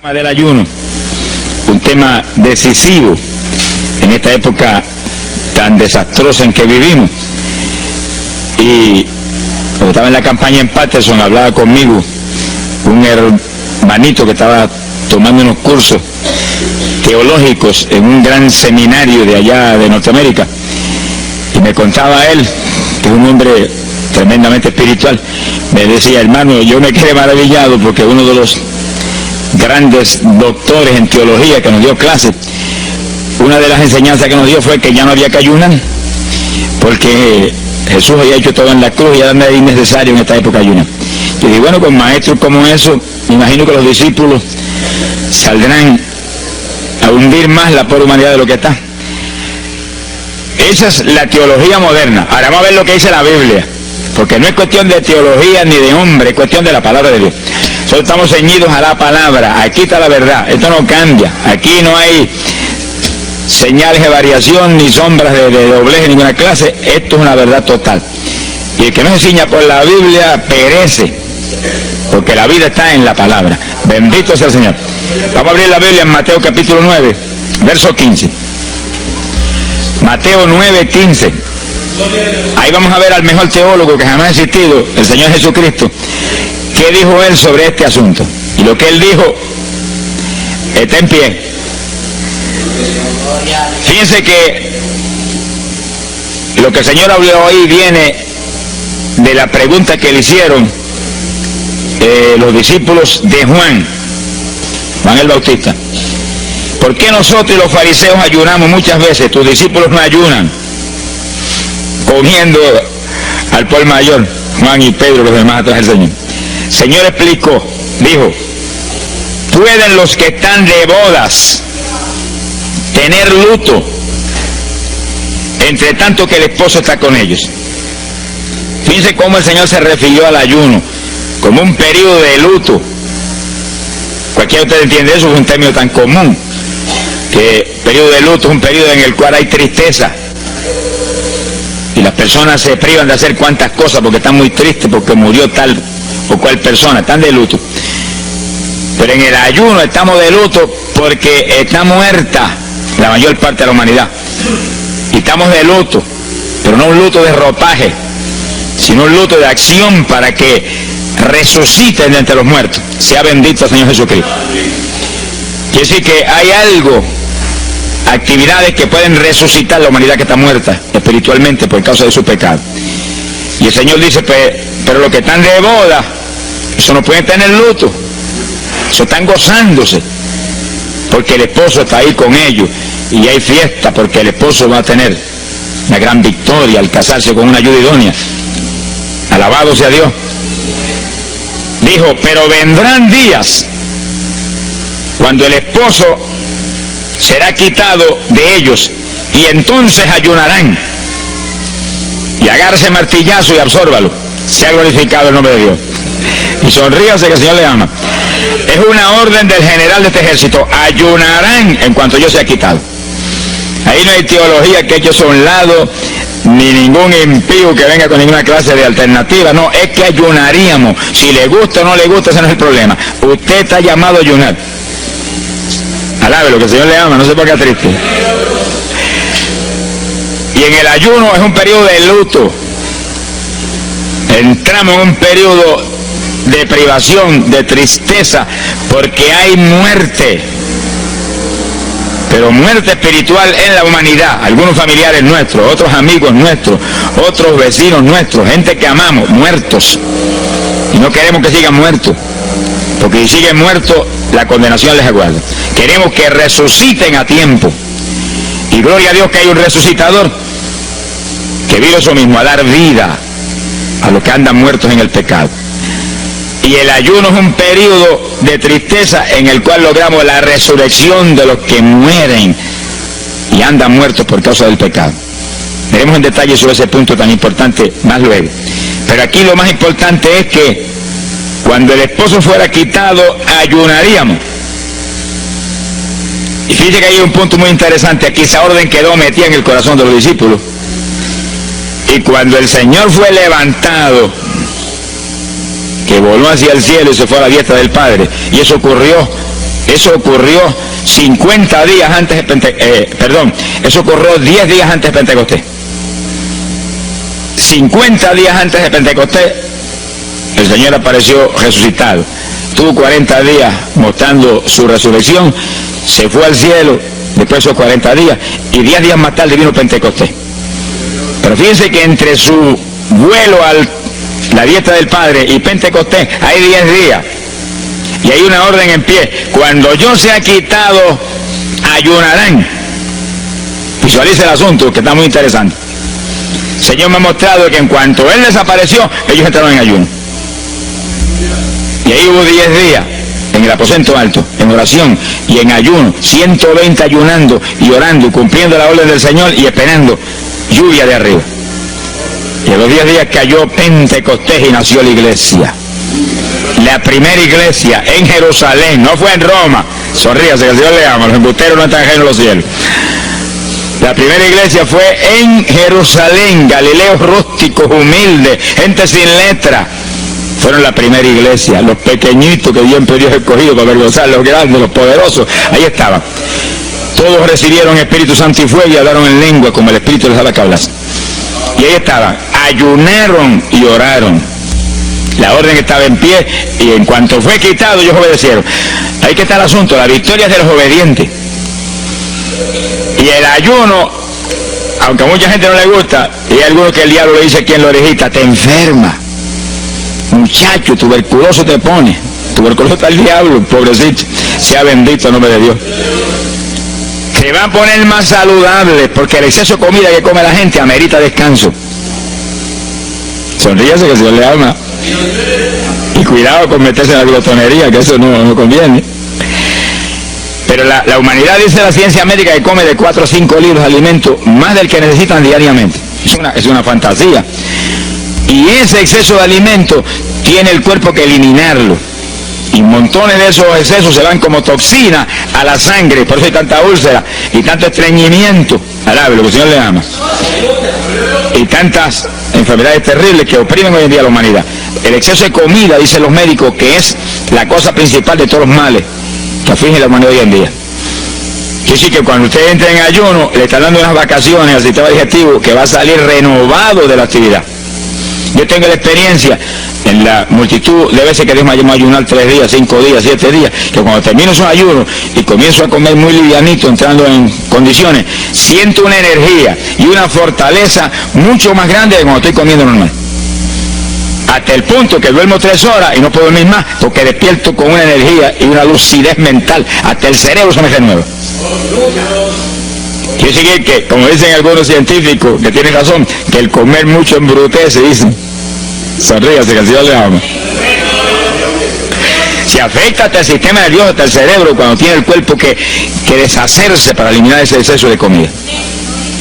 Del ayuno, un tema decisivo en esta época tan desastrosa en que vivimos. Y cuando estaba en la campaña en Patterson, hablaba conmigo un hermanito que estaba tomando unos cursos teológicos en un gran seminario de allá de Norteamérica, y me contaba él, que es un hombre tremendamente espiritual, me decía: hermano, yo me quedé maravillado porque uno de los grandes doctores en teología que nos dio clases, una de las enseñanzas que nos dio fue que ya no había que ayunar, porque Jesús había hecho todo en la cruz y ya no era innecesario en esta época ayunar. Y dije, bueno, con maestros como eso, me imagino que los discípulos saldrán a hundir más la pobre humanidad de lo que está. Esa es la teología moderna. Ahora vamos a ver lo que dice la Biblia, porque no es cuestión de teología ni de hombre, es cuestión de la palabra de Dios. Nosotros estamos ceñidos a la palabra, aquí está la verdad, esto no cambia, aquí no hay señales de variación ni sombras de doblez de ninguna clase, esto es una verdad total. Y el que no se ciña por la Biblia perece, porque la vida está en la palabra. Bendito sea el Señor. Vamos a abrir la Biblia en Mateo capítulo 9, verso 15. Mateo 9, 15. Ahí vamos a ver al mejor teólogo que jamás ha existido, el Señor Jesucristo. ¿Qué dijo él sobre este asunto? Y lo que él dijo está en pie. Fíjense que lo que el Señor habló hoy viene de la pregunta que le hicieron los discípulos de Juan el Bautista. ¿Por qué nosotros y los fariseos ayunamos muchas veces? Tus discípulos no ayunan, comiendo al por mayor, Juan y Pedro, los demás atrás del Señor. El Señor explicó, dijo: ¿pueden los que están de bodas tener luto entre tanto que el esposo está con ellos? Fíjense cómo el Señor se refirió al ayuno como un periodo de luto. Cualquiera de ustedes entiende eso, es un término tan común, que periodo de luto es un periodo en el cual hay tristeza y las personas se privan de hacer cuantas cosas porque están muy tristes porque murió tal o cual persona, están de luto. Pero en el ayuno estamos de luto porque está muerta la mayor parte de la humanidad, y estamos de luto, pero no un luto de ropaje, sino un luto de acción para que resuciten de entre los muertos. Sea bendito el Señor Jesucristo. Quiere decir que hay algo, actividades que pueden resucitar la humanidad que está muerta espiritualmente por causa de su pecado. Y el Señor dice, pero los que están de boda, eso no pueden tener luto, eso están gozándose, porque el esposo está ahí con ellos, y hay fiesta porque el esposo va a tener una gran victoria al casarse con una ayuda idónea. Alabado sea Dios. Dijo, pero vendrán días cuando el esposo será quitado de ellos, y entonces ayunarán. Y agárrese martillazo y absórbalo. Se ha glorificado el nombre de Dios. Y sonríase que el Señor le ama. Es una orden del general de este ejército: ayunarán en cuanto yo sea quitado. Ahí no hay teología que eche a un lado, ni ningún impío que venga con ninguna clase de alternativa. No, es que ayunaríamos. Si le gusta o no le gusta, ese no es el problema. Usted está llamado a ayunar. Alábelo, que el Señor le ama, no se ponga triste. Y en el ayuno es un periodo de luto. Entramos en un periodo de privación, de tristeza, porque hay muerte. Pero muerte espiritual en la humanidad. Algunos familiares nuestros, otros amigos nuestros, otros vecinos nuestros, gente que amamos, muertos. Y no queremos que sigan muertos, porque si siguen muertos, la condenación les aguarda. Queremos que resuciten a tiempo. Y gloria a Dios que hay un resucitador que vino eso mismo, a dar vida a los que andan muertos en el pecado. Y el ayuno es un periodo de tristeza en el cual logramos la resurrección de los que mueren y andan muertos por causa del pecado. Veremos en detalle sobre ese punto tan importante más luego. Pero aquí lo más importante es que cuando el esposo fuera quitado, ayunaríamos. Y fíjense que hay un punto muy interesante aquí. Esa orden quedó metida en el corazón de los discípulos. Y cuando el Señor fue levantado, que voló hacia el cielo y se fue a la diestra del Padre, y eso ocurrió Eso ocurrió 50 días antes de eso ocurrió 10 días antes de Pentecostés. 50 días antes de Pentecostés, el Señor apareció resucitado. Tuvo 40 días mostrando su resurrección, se fue al cielo después de esos 40 días, y 10 días más tarde vino Pentecostés. Pero fíjense que entre su vuelo a la diestra del Padre y Pentecostés hay 10 días. Y hay una orden en pie: cuando yo sea quitado, ayunarán. Visualice el asunto, que está muy interesante. El Señor me ha mostrado que en cuanto Él desapareció, ellos entraron en ayuno. Y ahí hubo 10 días en el aposento alto, en oración y en ayuno, 120 ayunando y orando y cumpliendo la orden del Señor y esperando lluvia de arriba. Y a los 10 días cayó Pentecostés y nació la iglesia. La primera iglesia en Jerusalén, no fue en Roma. Sonríase, que el Señor le ama, los embusteros no están ajenos a los cielos. La primera iglesia fue en Jerusalén, Galileos rústicos, humildes, gente sin letra. Fueron la primera iglesia, los pequeñitos que siempre Dios ha escogido para avergonzar, los grandes, los poderosos, ahí estaban. Todos recibieron Espíritu Santo y fuego y hablaron en lengua como el Espíritu les daba que hablasen. Y ahí estaban, ayunaron y oraron. La orden estaba en pie y en cuanto fue quitado ellos obedecieron. Ahí que está el asunto, la victoria es de los obedientes. Y el ayuno, aunque a mucha gente no le gusta, y hay algunos que el diablo le dice aquí en la orejita: te enferma, muchacho, tuberculoso te pone. Tuberculoso está el diablo, pobrecito. Sea bendito el nombre de Dios. Se va a poner más saludable, porque el exceso de comida que come la gente amerita descanso. Sonríase, que el Señor le ama. Y cuidado con meterse en la glotonería, que eso no conviene. Pero la humanidad, dice la ciencia médica, que come de 4 a 5 litros de alimento, más del que necesitan diariamente. Es una fantasía. Y ese exceso de alimento tiene el cuerpo que eliminarlo. Y montones de esos excesos se van como toxina a la sangre. Por eso hay tanta úlcera y tanto estreñimiento. Alabe, lo que el Señor le ama. Y tantas enfermedades terribles que oprimen hoy en día a la humanidad. El exceso de comida, dicen los médicos, que es la cosa principal de todos los males que aflige la humanidad hoy en día. Quiere decir que cuando usted entra en ayuno, le está dando unas vacaciones al sistema digestivo que va a salir renovado de la actividad. Yo tengo la experiencia en la multitud de veces que Dios me ha llamado a ayunar 3 días, 5 días, 7 días, que cuando termino esos ayunos y comienzo a comer muy livianito, entrando en condiciones, siento una energía y una fortaleza mucho más grande de cuando estoy comiendo normal. Hasta el punto que duermo 3 horas y no puedo dormir más, porque despierto con una energía y una lucidez mental. Hasta el cerebro se me renueva. Quiere decir que, como dicen algunos científicos, que tienen razón, que el comer mucho embrutece, dicen. Sonríase, que el Señor le ama. Se afecta hasta el sistema nervioso, hasta el cerebro, cuando tiene el cuerpo que deshacerse para eliminar ese exceso de comida.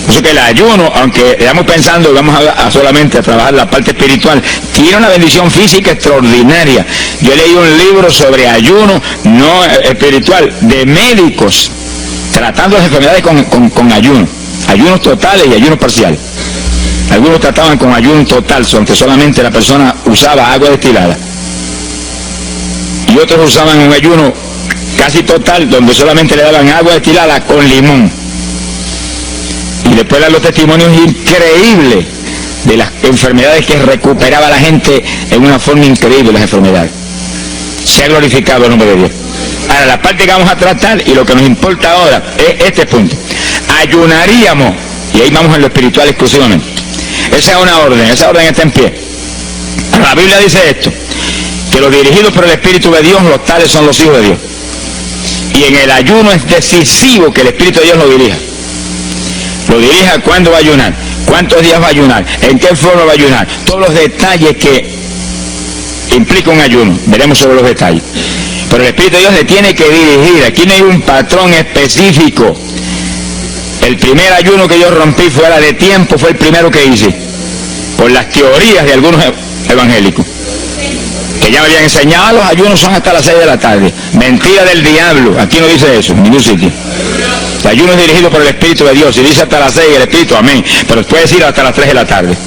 Por eso que el ayuno, aunque estamos pensando que vamos a solamente a trabajar la parte espiritual, tiene una bendición física extraordinaria. Yo leí un libro sobre ayuno no espiritual, de médicos, tratando las enfermedades con ayuno. Ayunos totales y ayunos parciales. Algunos trataban con ayuno total, aunque solamente la persona usaba agua destilada. Y otros usaban un ayuno casi total, donde solamente le daban agua destilada con limón. Y después dan los testimonios increíbles de las enfermedades que recuperaba la gente en una forma increíble, las enfermedades. Se ha glorificado el nombre de Dios. Ahora, la parte que vamos a tratar y lo que nos importa ahora es este punto. Ayunaríamos, y ahí vamos en lo espiritual exclusivamente. Esa esa orden está en pie. La Biblia dice esto, que los dirigidos por el Espíritu de Dios, los tales son los hijos de Dios. Y en el ayuno es decisivo que el Espíritu de Dios lo dirija. Lo dirija cuándo va a ayunar, cuántos días va a ayunar, en qué forma va a ayunar, todos los detalles que implica un ayuno. Veremos sobre los detalles. Pero el Espíritu de Dios le tiene que dirigir. Aquí no hay un patrón específico. El primer ayuno que yo rompí fuera de tiempo fue el primero que hice, por las teorías de algunos evangélicos, que ya me habían enseñado: los ayunos son hasta las 6 de la tarde. Mentira del diablo, aquí no dice eso, en ningún sitio. El ayuno es dirigido por el Espíritu de Dios, y dice hasta las 6 el Espíritu, amén, pero puede decir hasta las 3 de la tarde,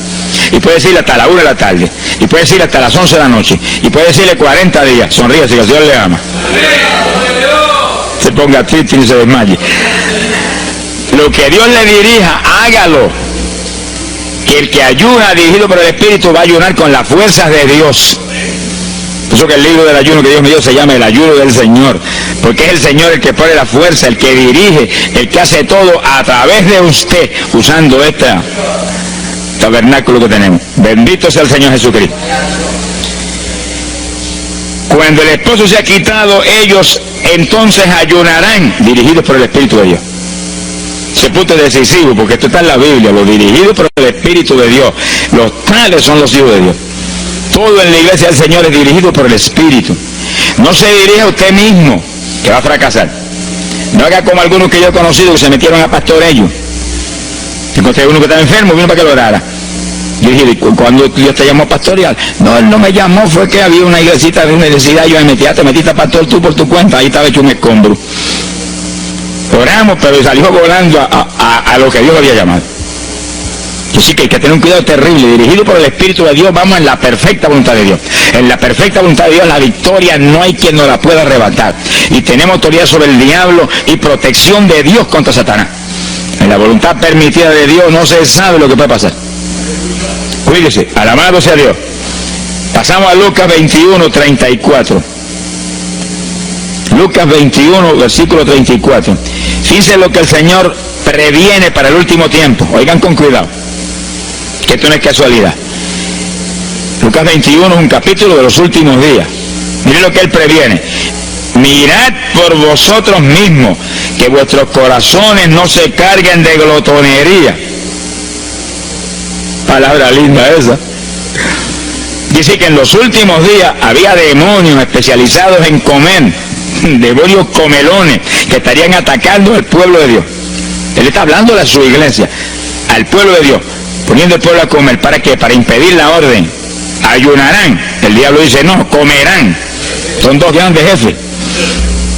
y puede decir hasta la 1 de la tarde, y puede decir hasta las 11 de la noche, y puede decirle 40 días, sonríe si el Señor le ama. ponga triste ni se desmaye. Lo que Dios le dirija, hágalo. Que el que ayuna dirigido por el Espíritu va a ayunar con las fuerzas de Dios. Por eso que el libro del ayuno que Dios me dio se llama el ayuno del Señor, porque es el Señor el que pone la fuerza, el que dirige, el que hace todo a través de usted, usando este tabernáculo que tenemos. Bendito sea el Señor Jesucristo. Cuando el esposo se ha quitado, ellos entonces ayunarán, dirigidos por el Espíritu de Dios. Ese punto es decisivo, porque esto está en la Biblia, los dirigidos por el Espíritu de Dios. Los tales son los hijos de Dios. Todo en la iglesia del Señor es dirigido por el Espíritu. No se dirige a usted mismo, que va a fracasar. No haga como algunos que yo he conocido que se metieron a pastor ellos. Encontré uno que estaba enfermo, vino para que lo orara. Yo dije, cuando Dios te llamó a pastorear, no, él no me llamó, fue que había una iglesita de una necesidad, yo me metí, te metiste a pastor tú por tu cuenta, ahí estaba hecho un escombro. Oramos, pero salió volando a lo que Dios había llamado. Así que hay que tener un cuidado terrible, dirigido por el Espíritu de Dios, vamos en la perfecta voluntad de Dios. En la perfecta voluntad de Dios, la victoria no hay quien nos la pueda arrebatar. Y tenemos autoridad sobre el diablo y protección de Dios contra Satanás. En la voluntad permitida de Dios no se sabe lo que puede pasar. Cuídese, alabado sea Dios. Pasamos a Lucas 21, 34. Lucas 21, versículo 34. Fíjense lo que el Señor previene para el último tiempo. Oigan con cuidado, que esto no es casualidad. Lucas 21 es un capítulo de los últimos días. Miren lo que Él previene. Mirad por vosotros mismos, que vuestros corazones no se carguen de glotonería. Palabra linda esa. Dice que en los últimos días había demonios especializados en comer, demonios comelones que estarían atacando al pueblo de Dios. Él está hablando a su iglesia, al pueblo de Dios, poniendo al pueblo a comer. ¿Para qué? Para impedir la orden. Ayunarán. El diablo dice, no, comerán. Son dos grandes jefes.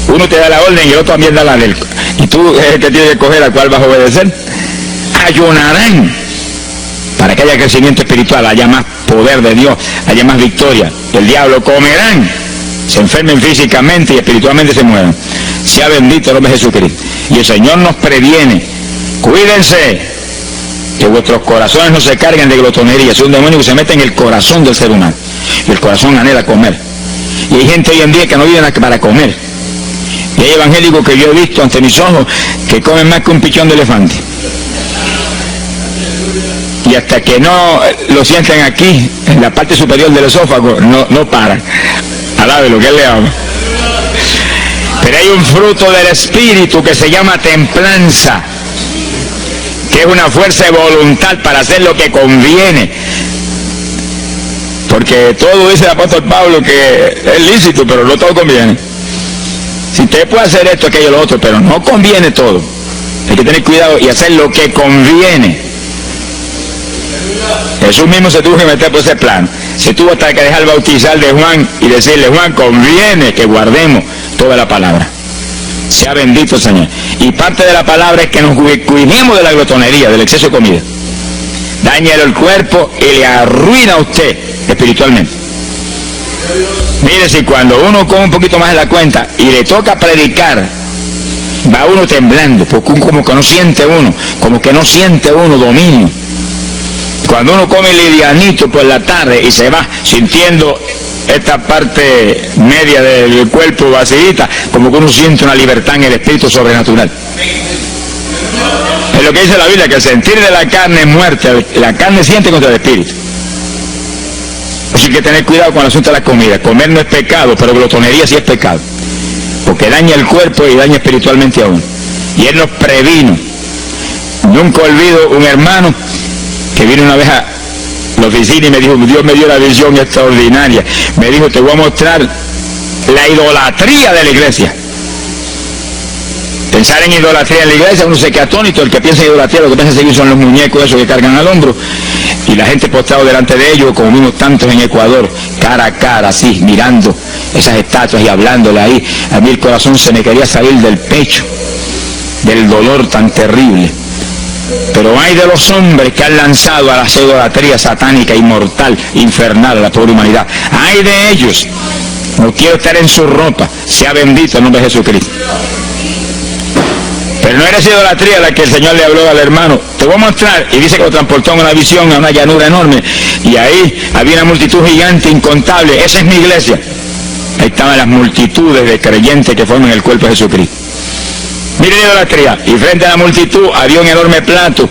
Uno te da la orden y el otro también da la del. Y tú es el que tienes que escoger a cuál vas a obedecer. Ayunarán. Para que haya crecimiento espiritual, haya más poder de Dios, haya más victoria. El diablo comerán. Se enfermen físicamente y espiritualmente se mueran. Sea bendito el nombre de Jesucristo. Y el Señor nos previene. Cuídense, que vuestros corazones no se carguen de glotonería. Es un demonio que se mete en el corazón del ser humano. Y el corazón anhela comer. Y hay gente hoy en día que no vive para comer. Y hay evangélicos que yo he visto ante mis ojos que comen más que un pichón de elefante. Y hasta que no lo sienten aquí, en la parte superior del esófago, no paran. Alabe lo que Él le ama. Pero hay un fruto del Espíritu que se llama templanza, que es una fuerza de voluntad para hacer lo que conviene. Porque todo dice el apóstol Pablo que es lícito, pero no todo conviene. Si usted puede hacer esto, aquello, lo otro, pero no conviene todo. Hay que tener cuidado y hacer lo que conviene. Jesús mismo se tuvo que meter por ese plan. Se tuvo hasta que dejar bautizar de Juan y decirle, Juan, conviene que guardemos toda la palabra. Sea bendito el Señor. Y parte de la palabra es que nos cuidemos de la glotonería, del exceso de comida. Daña el cuerpo y le arruina a usted espiritualmente. Mire, si cuando uno come un poquito más de la cuenta y le toca predicar, va uno temblando, porque como que no siente uno dominio. Cuando uno come livianito por la tarde y se va sintiendo esta parte media del cuerpo vacíita, como que uno siente una libertad en el espíritu sobrenatural. Es lo que dice la Biblia, que el sentir de la carne es muerte, la carne siente contra el espíritu. Así que tener cuidado con el asunto de la comida. Comer no es pecado, pero glotonería sí es pecado, porque daña el cuerpo y daña espiritualmente a uno. Y Él nos previno. Nunca olvido un hermano que vino una vez a la oficina y me dijo, Dios me dio la visión extraordinaria. Me dijo, te voy a mostrar la idolatría de la iglesia. Pensar en idolatría en la iglesia, uno se queda atónito. El que piensa en idolatría, lo que piensa seguir son los muñecos esos que cargan al hombro. Y la gente postrado delante de ellos, como vimos tantos en Ecuador, cara a cara, así, mirando esas estatuas y hablándole ahí. A mí el corazón se me quería salir del pecho, del dolor tan terrible. Pero hay de los hombres que han lanzado a la idolatría satánica, inmortal, infernal, a la pobre humanidad. Hay de ellos. No quiero estar en su ropa. Sea bendito el nombre de Jesucristo. Pero no era esa idolatría la que el Señor le habló al hermano. Te voy a mostrar, y dice que lo transportó en una visión a una llanura enorme, y ahí había una multitud gigante, incontable. Esa es mi iglesia. Ahí estaban las multitudes de creyentes que forman el cuerpo de Jesucristo. Miren la idolatría, y frente a la multitud había un enorme plato,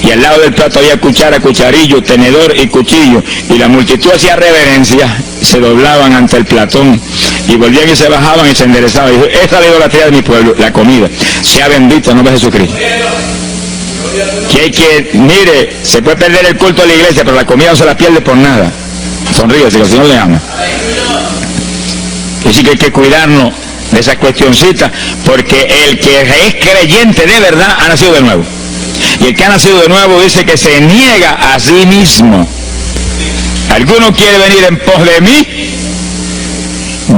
y al lado del plato había cuchara, cucharillo, tenedor y cuchillo, y la multitud hacía reverencia, se doblaban ante el platón, y volvían y se bajaban y se enderezaban. Y dijo, esta es la idolatría de mi pueblo, la comida. Sea bendito el nombre de Jesucristo. Mire, se puede perder el culto de la iglesia, pero la comida no se la pierde por nada. Sonríese, que el Señor le ama. Así que hay que cuidarnos de esas cuestioncitas, porque el que es creyente de verdad ha nacido de nuevo. Y el que ha nacido de nuevo dice que se niega a sí mismo. ¿Alguno quiere venir en pos de mí?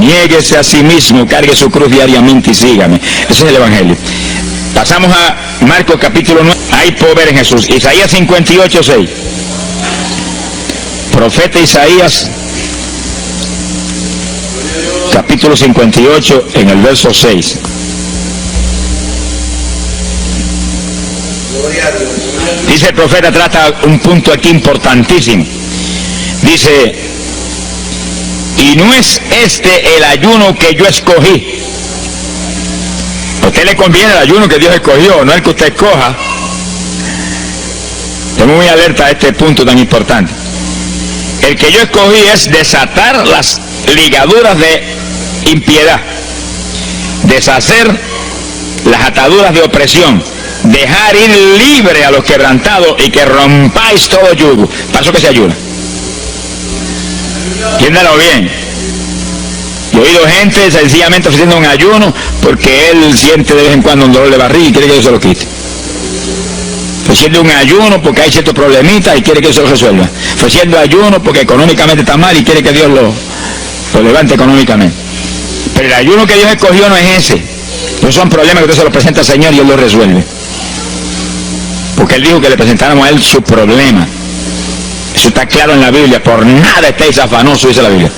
Niéguese a sí mismo, cargue su cruz diariamente y sígame. Ese es el Evangelio. Pasamos a Marcos capítulo 9. Hay poder en Jesús. Isaías 58:6. Profeta Isaías, capítulo 58, en el verso 6. Dice el profeta, trata un punto aquí importantísimo. Dice, y no es este el ayuno que yo escogí. A usted le conviene el ayuno que Dios escogió, no el que usted escoja. Estoy muy alerta a este punto tan importante. El que yo escogí es desatar las ligaduras de impiedad, deshacer las ataduras de opresión, dejar ir libre a los quebrantados y que rompáis todo yugo. Para eso que se ayuna. Entiéndalo bien. Yo he oído gente sencillamente ofreciendo un ayuno porque él siente de vez en cuando un dolor de barriga y quiere que Dios se lo quite. Ofreciendo un ayuno porque hay ciertos problemitas y quiere que Dios se lo resuelva. Ofreciendo ayuno porque económicamente está mal y quiere que Dios lo levante económicamente. Pero el ayuno que Dios escogió no es ese. No son problemas que usted se los presenta al Señor y Él los resuelve. Porque Él dijo que le presentáramos a Él su problema. Eso está claro en la Biblia. Por nada estéis afanosos, dice la Biblia.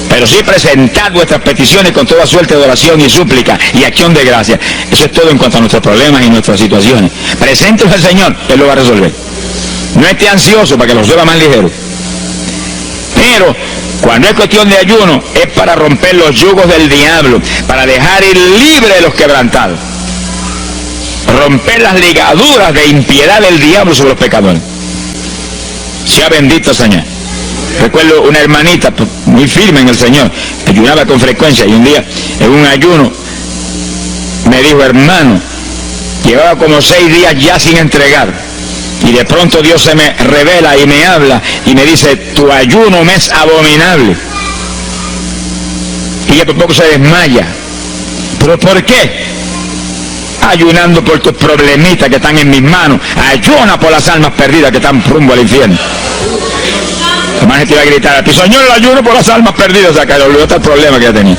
Pero sí presentad vuestras peticiones con toda suerte de oración y súplica y acción de gracia. Eso es todo en cuanto a nuestros problemas y nuestras situaciones. Preséntelos al Señor, Él lo va a resolver. No esté ansioso para que los lleve más ligero. Pero cuando es cuestión de ayuno, es para romper los yugos del diablo, para dejar ir libre de los quebrantados. Romper las ligaduras de impiedad del diablo sobre los pecadores. Sea bendito el Señor. Recuerdo una hermanita muy firme en el Señor, ayunaba con frecuencia, y un día en un ayuno me dijo, hermano, llevaba como 6 días ya sin entregar, y de pronto Dios se me revela y me habla y me dice, tu ayuno me es abominable. Y ella por poco se desmaya. ¿Pero por qué? Ayunando por tus problemitas que están en mis manos. Ayuna por las almas perdidas que están rumbo al infierno. Además te iba a gritar a ti, Señor, el ayuno por las almas perdidas. O sea, que le olvidó el problema que ya tenía.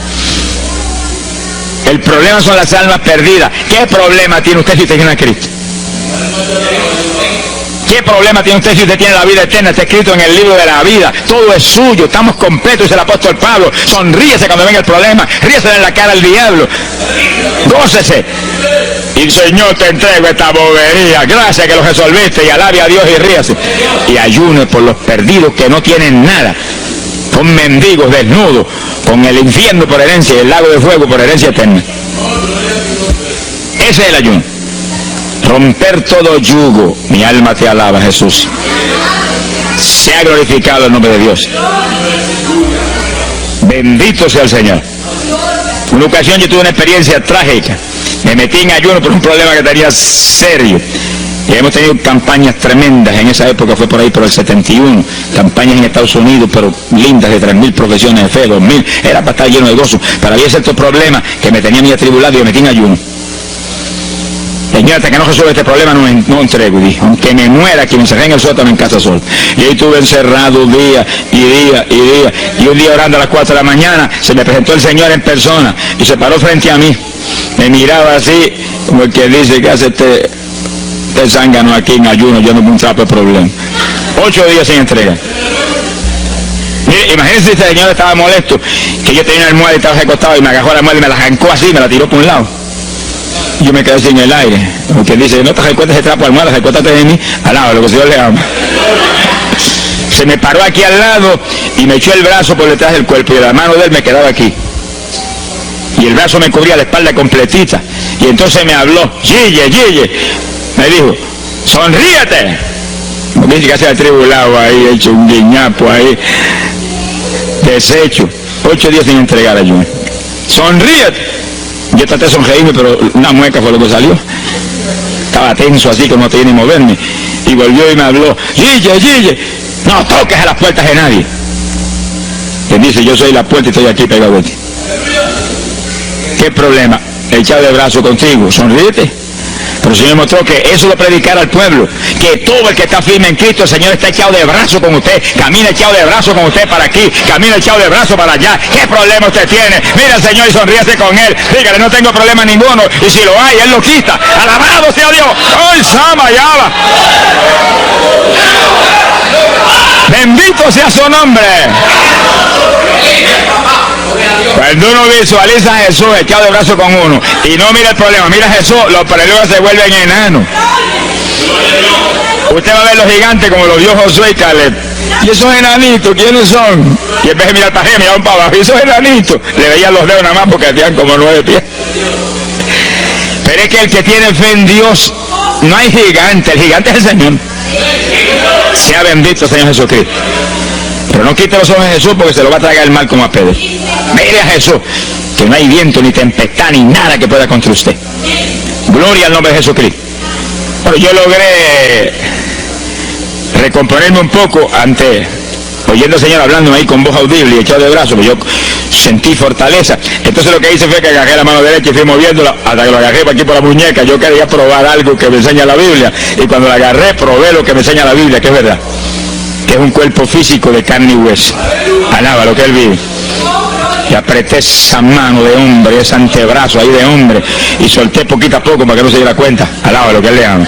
El problema son las almas perdidas. ¿Qué problema tiene usted si usted tiene a Cristo? ¿Qué problema tiene usted si usted tiene la vida eterna? Está escrito en el libro de la vida. Todo es suyo, estamos completos, dice el apóstol Pablo. Sonríese cuando venga el problema, ríese en la cara al diablo. Gócese. Y Señor, te entrego esta bobería. Gracias que lo resolviste, y alabe a Dios y ríase. Y ayune por los perdidos que no tienen nada. Son mendigos desnudos, con el infierno por herencia y el lago de fuego por herencia eterna. Ese es el ayuno. Romper todo yugo. Mi alma te alaba, Jesús. Sea glorificado el nombre de Dios. Bendito sea el Señor. Una ocasión yo tuve una experiencia trágica. Me metí en ayuno por un problema que tenía serio. Y hemos tenido campañas tremendas. En esa época fue por ahí por el 71. Campañas en Estados Unidos, pero lindas, de 3.000 profesiones de fe, 2.000. Era para estar lleno de gozo. Pero había ciertos problemas que me tenían muy atribulado y me metí en ayuno. Señor, hasta que no resuelva este problema no entrego. Y dije, aunque me muera, que me encerré en el sótano en casa sol. Y ahí estuve encerrado día y día y día. Y un día orando a las 4 de la mañana, se me presentó el Señor en persona y se paró frente a mí. Me miraba así, como el que dice que hace este zángano aquí en ayuno, yo no me un trapo de problema. 8 días sin entrega. Mire, imagínense si este señor estaba molesto, que yo tenía una almohada y estaba recostado y me agarró la almohada y me la arrancó así, me la tiró por un lado. Yo me quedé sin el aire. Porque dice, no te recuerdes de trapo almohada, recuérdate de mí. Alaba lo que Dios le ama. Se me paró aquí al lado y me echó el brazo por detrás del cuerpo y la mano de él me quedaba aquí. Y el brazo me cubría la espalda completita. Y entonces me habló, Gille, Gille. Me dijo, sonríete. Me dice que hace atribulado ahí, hecho un guiñapo ahí. Deshecho. 8 días sin entregar a Junior. Sonríete. Yo traté de sonreírme, pero una mueca fue lo que salió. Estaba tenso así que no tenía ni moverme. Y volvió y me habló, Gille, Gille, no toques a las puertas de nadie. Él dice, yo soy la puerta y estoy aquí pegado de ti. ¿Qué problema? Echado de brazo contigo, sonríete. Pero el Señor mostró que eso lo predicara al pueblo, que todo el que está firme en Cristo, el Señor está echado de brazo con usted, camina echado de brazo con usted para aquí, camina echado de brazo para allá. ¿Qué problema usted tiene? Mira al Señor y sonríese con Él, dígale, no tengo problema ninguno, y si lo hay, Él lo quita. Alabado sea Dios. ¡Ay, Sama, Yaba! Bendito sea su nombre. Cuando uno visualiza a Jesús echado de brazo con uno y no mira el problema, mira a Jesús, los problemas se vuelven enanos. Usted va a ver los gigantes como los vio Josué y Caleb. ¿Y esos enanitos quiénes son? Y en vez de mirar para arriba, miraban para abajo. ¿Y esos enanitos? Le veían los dedos nada más porque hacían como 9 pies. Pero es que el que tiene fe en Dios, no hay gigante, el gigante es el Señor. Sea bendito Señor Jesucristo. Pero no quite los ojos de Jesús porque se lo va a tragar el mal como a Pedro. Mire a Jesús, que no hay viento, ni tempestad, ni nada que pueda contra usted. Gloria al nombre de Jesucristo. Pero yo logré recomponerme un poco oyendo al Señor hablando ahí con voz audible y echado de brazos, pues yo sentí fortaleza. Entonces lo que hice fue que agarré la mano derecha y fui moviéndola hasta que lo agarré por aquí por la muñeca. Yo quería probar algo que me enseña la Biblia, y cuando la agarré probé lo que me enseña la Biblia, que es verdad, que es un cuerpo físico de carne y hueso. Alaba lo que Él vive. Y apreté esa mano de hombre, ese antebrazo ahí de hombre, y solté poquito a poco para que no se diera cuenta. Alaba lo que Él le ama.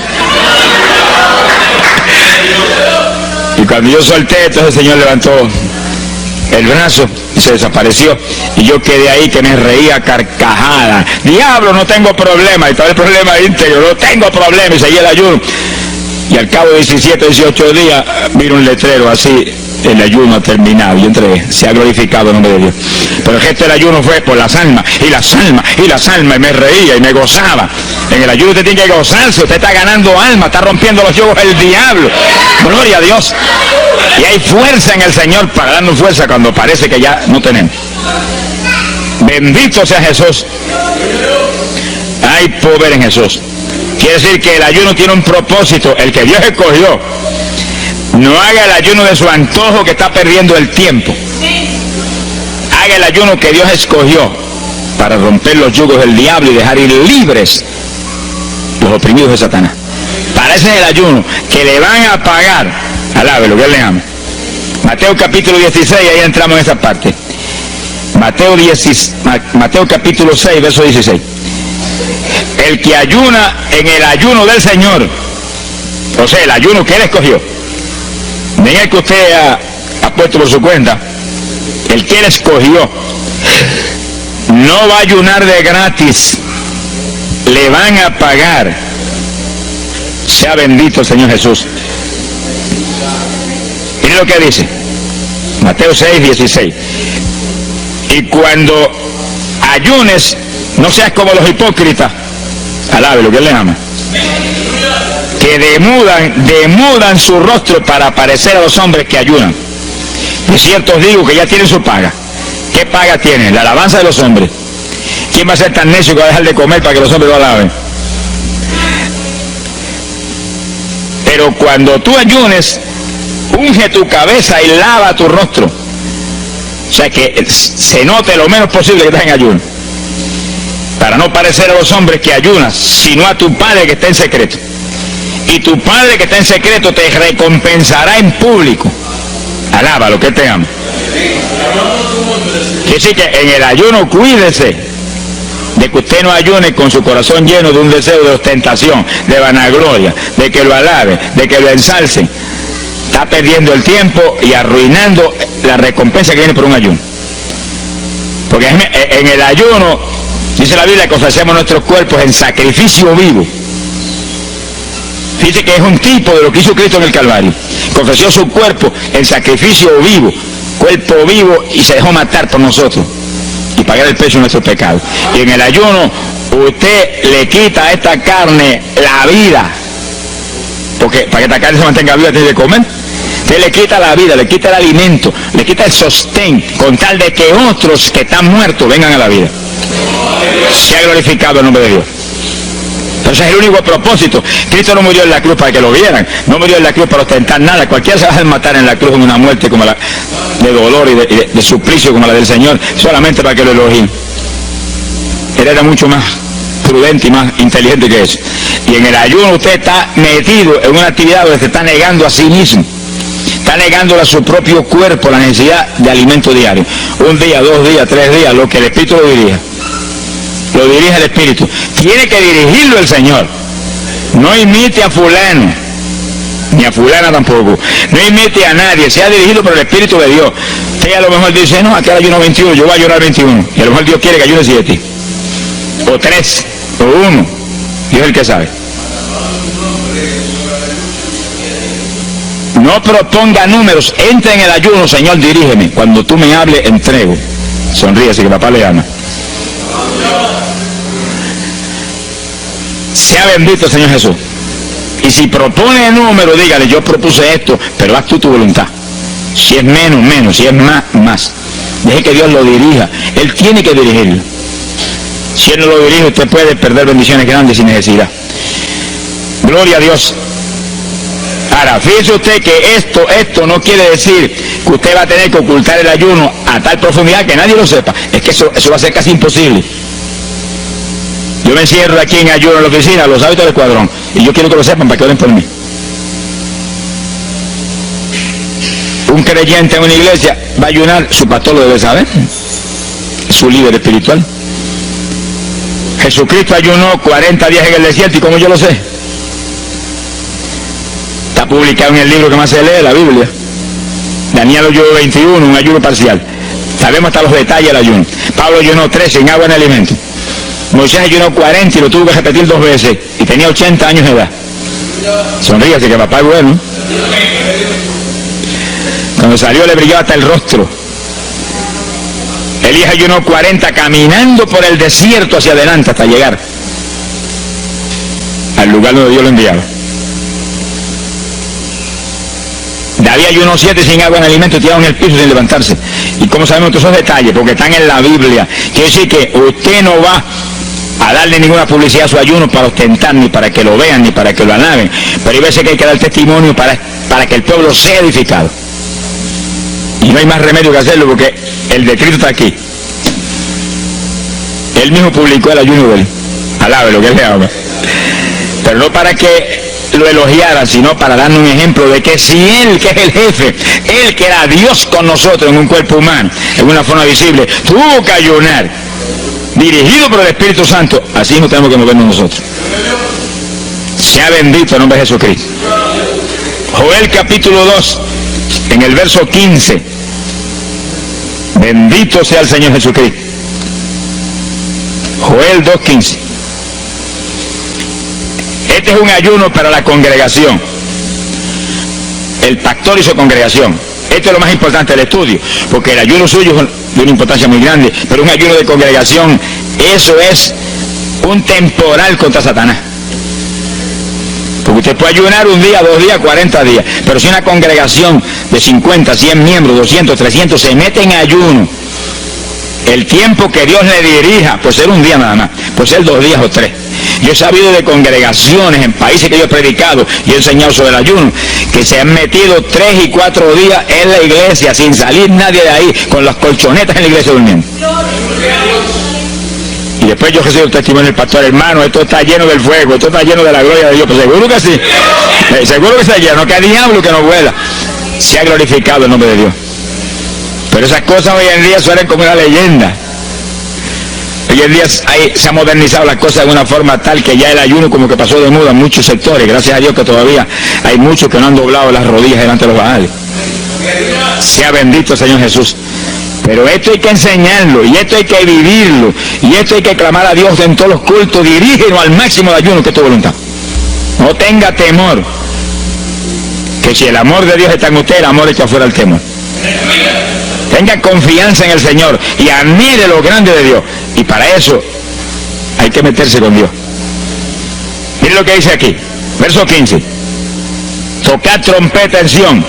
Y cuando yo solté, entonces el Señor levantó el brazo y se desapareció. Y yo quedé ahí que me reía a carcajada. Diablo, no tengo problema. Y todo el problema íntegro, no tengo problema. Y seguí el ayuno. Y al cabo de 17, 18 días, vino un letrero así, el ayuno ha terminado. Yo entregué, se ha glorificado el nombre de Dios. Pero el gesto del ayuno fue por las almas, y las almas, y las almas, y me reía y me gozaba. En el ayuno usted tiene que gozarse, usted está ganando alma, está rompiendo los yugos del diablo. Gloria a Dios. Y hay fuerza en el Señor para darnos fuerza cuando parece que ya no tenemos. Bendito sea Jesús. Hay poder en Jesús. Quiere decir que el ayuno tiene un propósito, el que Dios escogió. No haga el ayuno de su antojo que está perdiendo el tiempo. Haga el ayuno que Dios escogió para romper los yugos del diablo y dejar ir libres los oprimidos de Satanás. Para ese es el ayuno que le van a pagar. Alabe lo que Él le ama. Mateo capítulo 16, ahí entramos en esa parte. Mateo capítulo 6, verso 16. El que ayuna en el ayuno del Señor, o sea, el ayuno que Él escogió, no es el que usted ha puesto por su cuenta, el que Él escogió, no va a ayunar de gratis, le van a pagar. Sea bendito el Señor Jesús. Miren lo que dice, Mateo 6, 16. Y cuando ayunes, no seas como los hipócritas. Alabe lo que Él le ama. Que demudan su rostro para parecer a los hombres que ayunan. De cierto os digo que ya tienen su paga. ¿Qué paga tienen? La alabanza de los hombres. ¿Quién va a ser tan necio que va a dejar de comer para que los hombres lo alaben? Pero cuando tú ayunes, unge tu cabeza y lava tu rostro. O sea, que se note lo menos posible que estás en ayuno, para no parecer a los hombres que ayunas, sino a tu Padre que está en secreto. Y tu Padre que está en secreto te recompensará en público. Alaba lo que Él te ama. Quiere decir que en el ayuno cuídese de que usted no ayune con su corazón lleno de un deseo de ostentación, de vanagloria, de que lo alabe, de que lo ensalcen. Está perdiendo el tiempo y arruinando la recompensa que viene por un ayuno. Porque en el ayuno Dice la Biblia que ofrecemos nuestros cuerpos en sacrificio vivo. Fíjate que es un tipo de lo que hizo Cristo en el Calvario, que ofreció su cuerpo en sacrificio vivo, cuerpo vivo, y se dejó matar por nosotros y pagar el precio de nuestros pecados. Y en el ayuno usted le quita a esta carne la vida, porque para que esta carne se mantenga viva tiene que comer. Usted le quita la vida, le quita el alimento, le quita el sostén, con tal de que otros que están muertos vengan a la vida. Se ha glorificado el nombre de Dios. Entonces es el único propósito. Cristo no murió en la cruz para que lo vieran, no murió en la cruz para ostentar nada. Cualquiera se va a matar en la cruz en una muerte como la de dolor y de suplicio como la del Señor, solamente para que lo elogien. Él era mucho más prudente y más inteligente que eso. Y en el ayuno usted está metido en una actividad donde se está negando a sí mismo, está negando a su propio cuerpo la necesidad de alimento diario. Un día, 2 días, 3 días, lo que el Espíritu lo dirija. Lo dirige el Espíritu. Tiene que dirigirlo el Señor. No imite a fulano, ni a fulana tampoco. No imite a nadie, sea dirigido por el Espíritu de Dios. Usted a lo mejor dice, no, aquel ayuno 21, yo voy a ayunar 21. Y a lo mejor Dios quiere que ayune 7. O 3, o 1. Dios es el que sabe. No proponga números, entre en el ayuno, Señor, dirígeme. Cuando tú me hables, entrego. Sonríe, así que papá le ama. Sea bendito el Señor Jesús. Y si propone número, dígale, yo propuse esto, pero haz tú tu voluntad. Si es menos, menos, si es más, más. Deje que Dios lo dirija. Él tiene que dirigirlo. Si Él no lo dirige, usted puede perder bendiciones grandes sin necesidad. Gloria a Dios. Ahora, fíjese usted que esto no quiere decir que usted va a tener que ocultar el ayuno a tal profundidad que nadie lo sepa. Es que eso va a ser casi imposible. Yo me encierro aquí en ayuno en la oficina, los hábitos del escuadrón, y yo quiero que lo sepan para que oren por mí. Un creyente en una iglesia va a ayunar, su pastor lo debe saber, su líder espiritual. Jesucristo ayunó 40 días en el desierto, ¿y cómo yo lo sé? Está publicado en el libro que más se lee, la Biblia. Daniel ayunó 21, un ayuno parcial. Sabemos hasta los detalles del ayuno. Pablo ayunó 13 sin agua ni alimento. Moisés ayunó 40 y lo tuvo que repetir 2 veces, y tenía 80 años de edad. Sonríase que papá es bueno. Cuando salió le brillaba hasta el rostro. Elías ayunó 40 caminando por el desierto hacia adelante hasta llegar al lugar donde Dios lo enviaba. David ayunó 7 sin agua ni alimento, tirado en el piso sin levantarse. ¿Y cómo sabemos todos esos detalles? Porque están en la Biblia. Quiere decir que usted no va a darle ninguna publicidad a su ayuno para ostentar, ni para que lo vean, ni para que lo alaben. Pero hay veces que hay que dar testimonio para que el pueblo sea edificado. Y no hay más remedio que hacerlo porque el decreto está aquí. Él mismo publicó el ayuno de él. Alabe lo que él le ama. Pero no para que lo elogiaran, sino para darnos un ejemplo de que si Él, que es el jefe, Él que era Dios con nosotros en un cuerpo humano, en una forma visible, tuvo que ayunar, dirigido por el Espíritu Santo, así no tenemos que movernos nosotros. Sea bendito el nombre de Jesucristo. Joel capítulo 2, en el verso 15. Bendito sea el Señor Jesucristo. Joel 2:15. Este es un ayuno para la congregación. El pastor y su congregación. Esto es lo más importante del estudio, porque el ayuno suyo es de una importancia muy grande, pero un ayuno de congregación, eso es un temporal contra Satanás. Porque usted puede ayunar un día, 2 días, 40 días, pero si una congregación de 50, 100 miembros, 200, 300 se mete en ayuno, el tiempo que Dios le dirija, puede ser un día nada más, puede ser 2 días o 3. Yo he sabido de congregaciones en países que yo he predicado y he enseñado sobre el ayuno, que se han metido 3 y 4 días en la iglesia sin salir nadie de ahí, con las colchonetas en la iglesia durmiendo. Y después yo recibo el testimonio del pastor, hermano, esto está lleno del fuego, esto está lleno de la gloria de Dios. Pues seguro que sí, seguro que está lleno, que hay diablo que no vuela. Se ha glorificado el nombre de Dios. Pero esas cosas hoy en día suenan como una leyenda. Hoy en día se ha modernizado las cosas de una forma tal que ya el ayuno como que pasó de moda en muchos sectores. Gracias a Dios que todavía hay muchos que no han doblado las rodillas delante de los Baales. Sea bendito el Señor Jesús. Pero esto hay que enseñarlo, y esto hay que vivirlo, y esto hay que clamar a Dios en todos los cultos. Dirígenos al máximo de ayuno, que es tu voluntad. No tenga temor, que si el amor de Dios está en usted, el amor echa fuera el temor. Tenga confianza en el Señor y admire lo grande de Dios. Y para eso hay que meterse con Dios. Miren lo que dice aquí, verso 15. Tocad trompeta en Sión,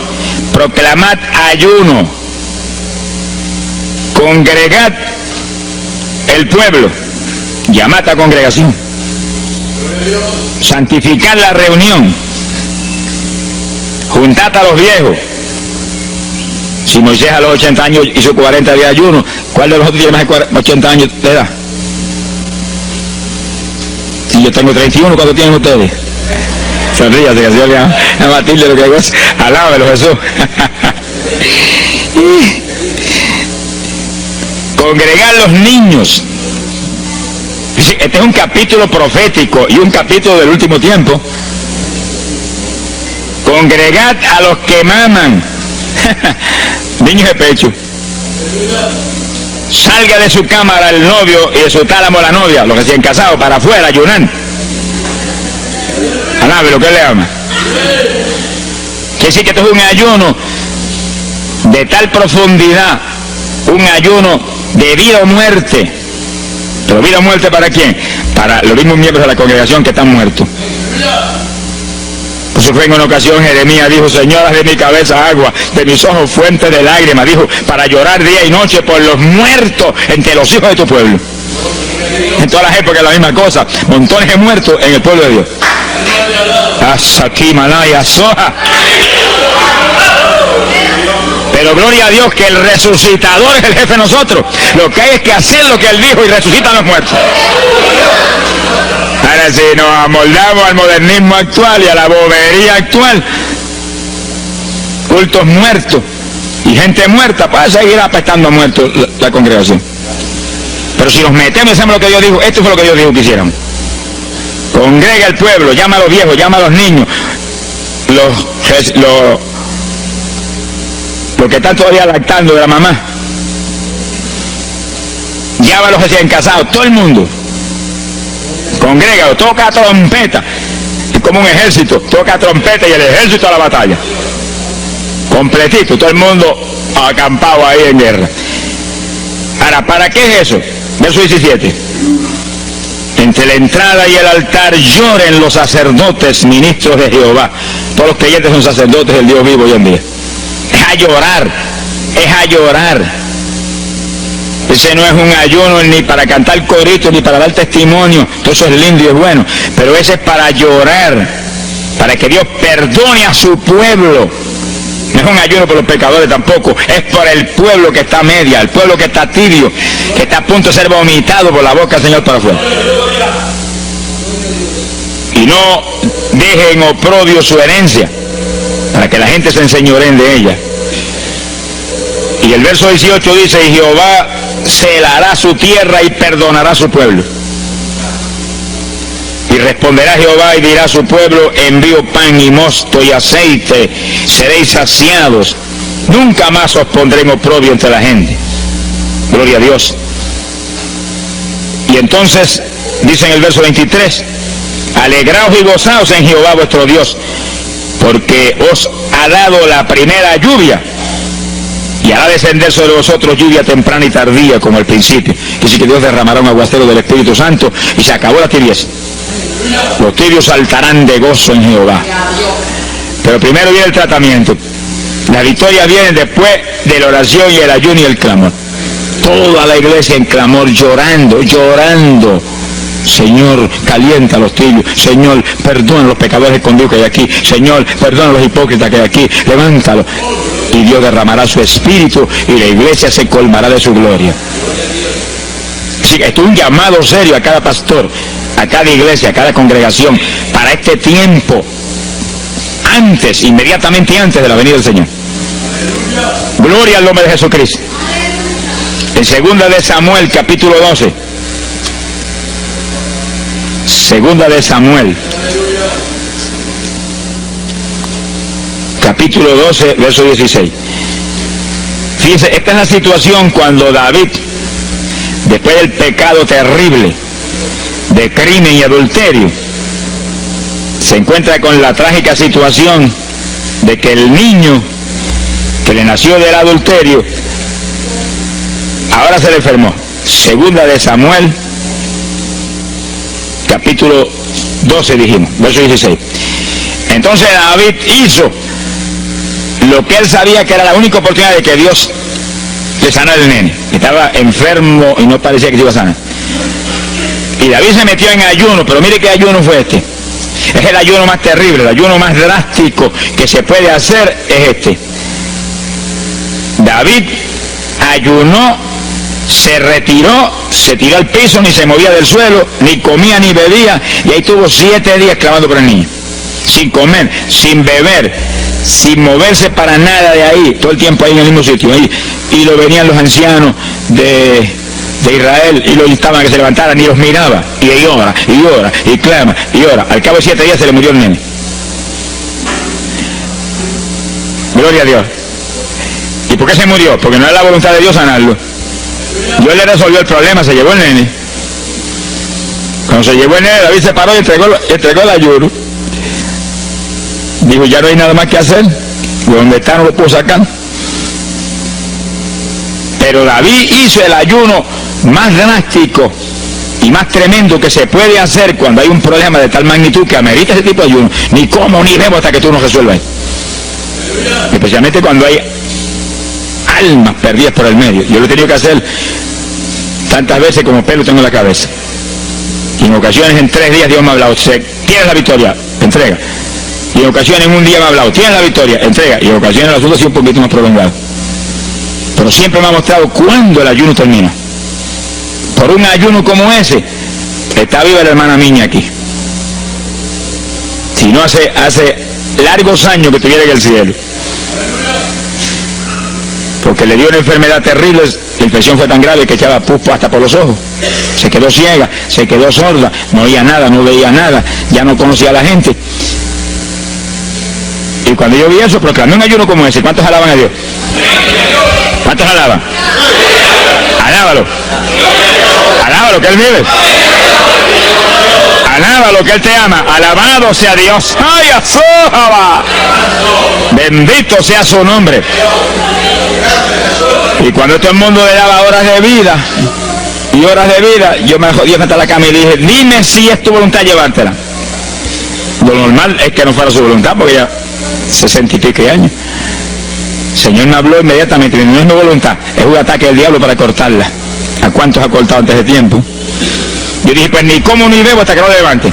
proclamad ayuno, congregad el pueblo, llamad a congregación, santificad la reunión, juntad a los viejos. Si Moisés a los 80 años hizo 40 días de ayuno, ¿cuál de nosotros tiene más de 80 años de edad? Si yo tengo 31, ¿cuánto tienen ustedes? Sonríase, que Dios le a Matilde lo que hago es, alábelo Jesús. Congregar los niños. Este es un capítulo profético y un capítulo del último tiempo. Congregad a los que maman. Niños de pecho. Salga de su cámara el novio y de su tálamo la novia, los recién casados, para afuera, ayunan. Alabe lo que él le ama. Quiere decir que esto es un ayuno de tal profundidad, un ayuno de vida o muerte. ¿Pero vida o muerte para quién? Para los mismos miembros de la congregación que están muertos. Por eso fue en una ocasión Jeremías dijo: Señor, haz de mi cabeza agua, de mis ojos fuente de lágrimas. Dijo, para llorar día y noche por los muertos entre los hijos de tu pueblo. En todas las épocas la misma cosa, montones de muertos en el pueblo de Dios. Pero gloria a Dios que el resucitador es el jefe de nosotros. Lo que hay es que hacer lo que él dijo y resucitan los muertos. Ahora si nos amoldamos al modernismo actual y a la bobería actual, cultos muertos y gente muerta, puede seguir apestando a muertos la congregación. Pero si nos metemos y hacemos lo que Dios dijo, esto fue lo que Dios dijo que hiciéramos. Congrega al pueblo, llama a los viejos, llama a los niños, los que están todavía lactando de la mamá, llama a los recién casados, todo el mundo. Congrégalo, toca trompeta. Es como un ejército, toca trompeta y el ejército a la batalla. Completito, todo el mundo acampado ahí en guerra. Ahora, ¿para qué es eso? Verso 17. Entre la entrada y el altar lloren los sacerdotes, ministros de Jehová. Todos los creyentes son sacerdotes del Dios vivo hoy en día. Es a llorar, es a llorar. Ese no es un ayuno ni para cantar coritos, ni para dar testimonio. Todo eso es lindo y es bueno. Pero ese es para llorar, para que Dios perdone a su pueblo. No es un ayuno por los pecadores tampoco. Es por el pueblo que está a media, el pueblo que está tibio, que está a punto de ser vomitado por la boca del Señor para afuera. Y no dejen oprobio su herencia, para que la gente se enseñoreen de ella. Y el verso 18 dice: y Jehová celará su tierra y perdonará a su pueblo. Y responderá Jehová y dirá a su pueblo: envío pan y mosto y aceite, seréis saciados. Nunca más os pondré en oprobio entre la gente. Gloria a Dios. Y entonces dice en el verso 23: alegraos y gozaos en Jehová vuestro Dios, porque os ha dado la primera lluvia, y hará descender sobre vosotros lluvia temprana y tardía como al principio. Que sí, que Dios derramará un aguacero del Espíritu Santo y se acabó la tibieza. Los tibios saltarán de gozo en Jehová. Pero primero viene el tratamiento. La victoria viene después de la oración y el ayuno y el clamor. Toda la iglesia en clamor, llorando, llorando. Señor, calienta a los tibios. Señor, perdona a los pecadores escondidos que hay aquí. Señor, perdona a los hipócritas que hay aquí. Levántalos. Y Dios derramará su espíritu y la iglesia se colmará de su gloria. Sí, esto es un llamado serio a cada pastor, a cada iglesia, a cada congregación, para este tiempo, antes, inmediatamente antes de la venida del Señor. Gloria al nombre de Jesucristo. En 2 de Samuel, capítulo 12. 2 de Samuel, capítulo 12, verso 16. Fíjense, esta es la situación cuando David, después del pecado terrible de crimen y adulterio, se encuentra con la trágica situación de que el niño que le nació del adulterio ahora se le enfermó. Segunda de Samuel, capítulo 12 dijimos, verso 16. Entonces David hizo lo que él sabía que era la única oportunidad de que Dios le sanara al nene. Estaba enfermo y no parecía que se iba a sanar. Y David se metió en ayuno, pero mire qué ayuno fue este. Es el ayuno más terrible, el ayuno más drástico que se puede hacer es este. David ayunó, se retiró, se tiró al piso, ni se movía del suelo, ni comía ni bebía, y ahí tuvo 7 días clamando por el niño. Sin comer, sin beber, sin moverse para nada de ahí, todo el tiempo ahí en el mismo sitio. Ahí. Y lo venían los ancianos de Israel y lo instaban a que se levantaran y los miraba. Y ora, y ora, y clama, y ora. Al cabo de 7 días se le murió el nene. Gloria a Dios. ¿Y por qué se murió? Porque no era la voluntad de Dios sanarlo. Dios le resolvió el problema, se llevó el nene. Cuando se llevó el nene, David se paró y entregó el ayuno. Dijo, ya no hay nada más que hacer. De donde está no lo puedo sacar. Pero David hizo el ayuno más drástico y más tremendo que se puede hacer cuando hay un problema de tal magnitud que amerita ese tipo de ayuno. Ni como ni bebo hasta que tú no resuelvas. Especialmente cuando hay almas perdidas por el medio. Yo lo he tenido que hacer tantas veces como pelo tengo en la cabeza. Y en ocasiones en 3 días Dios me ha hablado, tienes la victoria, entrega. Y en ocasiones en un día me ha hablado, tienes la victoria, entrega. Y en ocasiones el asunto ha sido un poquito más prolongado. Pero siempre me ha mostrado cuándo el ayuno termina. Por un ayuno como ese, está viva la hermana Miña aquí. Si no hace largos años que estuviera en el cielo. Porque le dio una enfermedad terrible, la infección fue tan grave que echaba pupo hasta por los ojos. Se quedó ciega, se quedó sorda, no oía nada, no veía nada, ya no conocía a la gente. Y cuando yo vi eso, proclamé un ayuno como ese. ¿Cuántos alaban a Dios? ¿Cuántos alaban? Alábalo. Alábalo, que Él vive. Alábalo, que Él te ama. Alabado sea Dios. ¡Ay, azójaba! Bendito sea su nombre. Y cuando todo el mundo le daba horas de vida y horas de vida, yo me jodí hasta la cama y dije, dime si es tu voluntad llevártela. Lo normal es que no fuera su voluntad, porque ya 60 y pico años. El Señor me habló inmediatamente, no es mi voluntad, es un ataque del diablo para cortarla. ¿A cuántos ha cortado antes de tiempo? Yo dije, pues ni como ni bebo hasta que no lo levante.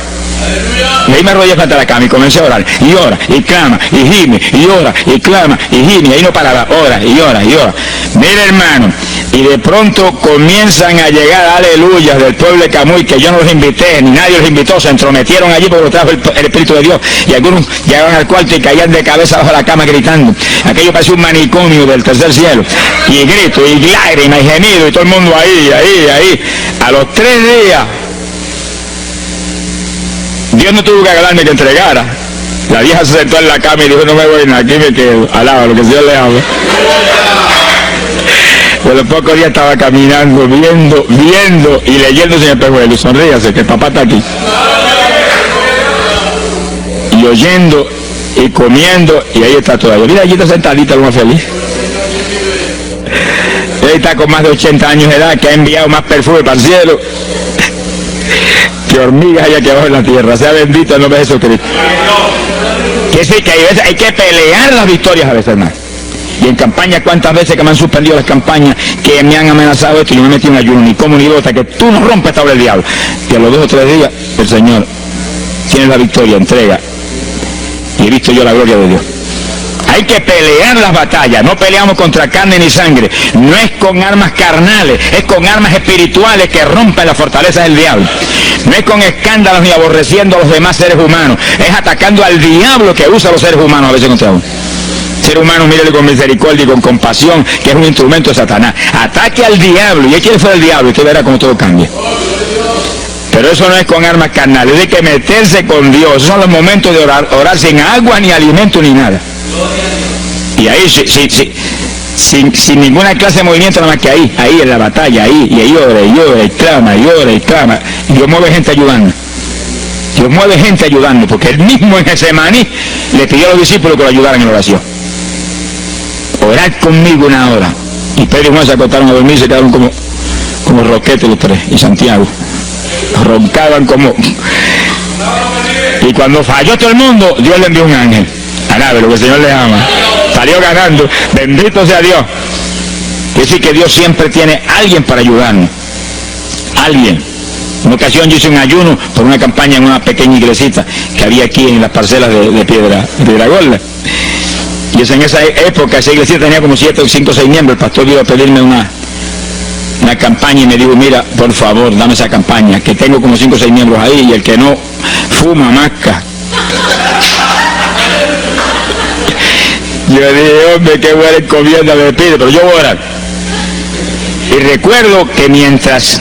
Y ahí me arrodillé frente a la cama y comencé a orar. Y ora, y clama, y gime, y ora, y clama, y gime. Y ahí no paraba, ora, y ora, y ora. Mira, hermano, y de pronto comienzan a llegar aleluyas del pueblo de Camuy, que yo no los invité, ni nadie los invitó, se entrometieron allí porque lo trajo el Espíritu de Dios. Y algunos llegaban al cuarto y caían de cabeza bajo la cama gritando. Aquello parecía un manicomio del tercer cielo. Y grito, y lágrimas, y gemido, y todo el mundo ahí. A los 3 días, Dios no tuvo que agarrarme que entregara. La vieja se sentó en la cama y dijo, no me voy, aquí me quedo. Alaba lo que Dios le habla. Por los pocos días estaba caminando, viendo y leyéndose en el espejuelo. Sonríase, que el papá está aquí. Y oyendo y comiendo, y ahí está todavía. Mira, allí está sentadita, lo más feliz. Él está con más de 80 años de edad, que ha enviado más perfume para el cielo que hormigas hay aquí abajo en la tierra. Sea bendito el nombre de Jesucristo. Que sí, que hay que pelear las victorias a veces, hermano. Y en campaña, cuántas veces que me han suspendido las campañas, que me han amenazado esto y yo me metí en ayuno, ni como ni hasta que tú no rompes esta obra del diablo. Que a los 2 o 3 días, el Señor tiene la victoria, entrega. Y he visto yo la gloria de Dios. Hay que pelear las batallas, no peleamos contra carne ni sangre, no es con armas carnales, es con armas espirituales que rompen las fortalezas del diablo. No es con escándalos ni aborreciendo a los demás seres humanos, es atacando al diablo que usa a los seres humanos a veces contra uno. Ser humano, mírele con misericordia y con compasión, que es un instrumento de Satanás. Ataque al diablo y échale fuera el diablo y usted verá cómo todo cambia. Pero eso no es con armas carnales, es de que meterse con Dios. Esos son los momentos de orar sin agua, ni alimento, ni nada. Y ahí sin ninguna clase de movimiento, nada más que ahí en la batalla, y ahí ora, y clama, y Dios mueve gente ayudando. Dios mueve gente ayudando, porque él mismo en Getsemaní le pidió a los discípulos que lo ayudaran en oración. Orad conmigo una hora. Y Pedro y Juan se acostaron a dormir y se quedaron como roquetes los tres, y Santiago. Roncaban como... Y cuando falló todo el mundo, Dios le envió un ángel. Alabe, lo que el Señor le ama. Salió ganando. Bendito sea Dios. Es decir, que Dios siempre tiene alguien para ayudarnos. Alguien. En una ocasión yo hice un ayuno por una campaña en una pequeña iglesita que había aquí en las parcelas de Piedra Gorda. Y en esa época esa iglesita tenía como 5 o 6 miembros. El pastor vino a pedirme una campaña y me dijo, mira, por favor, dame esa campaña, que tengo como 5 o 6 miembros ahí, y el que no fuma, masca. Yo dije, hombre, qué buena encomienda me pide, pero yo voy a orar. Y recuerdo que mientras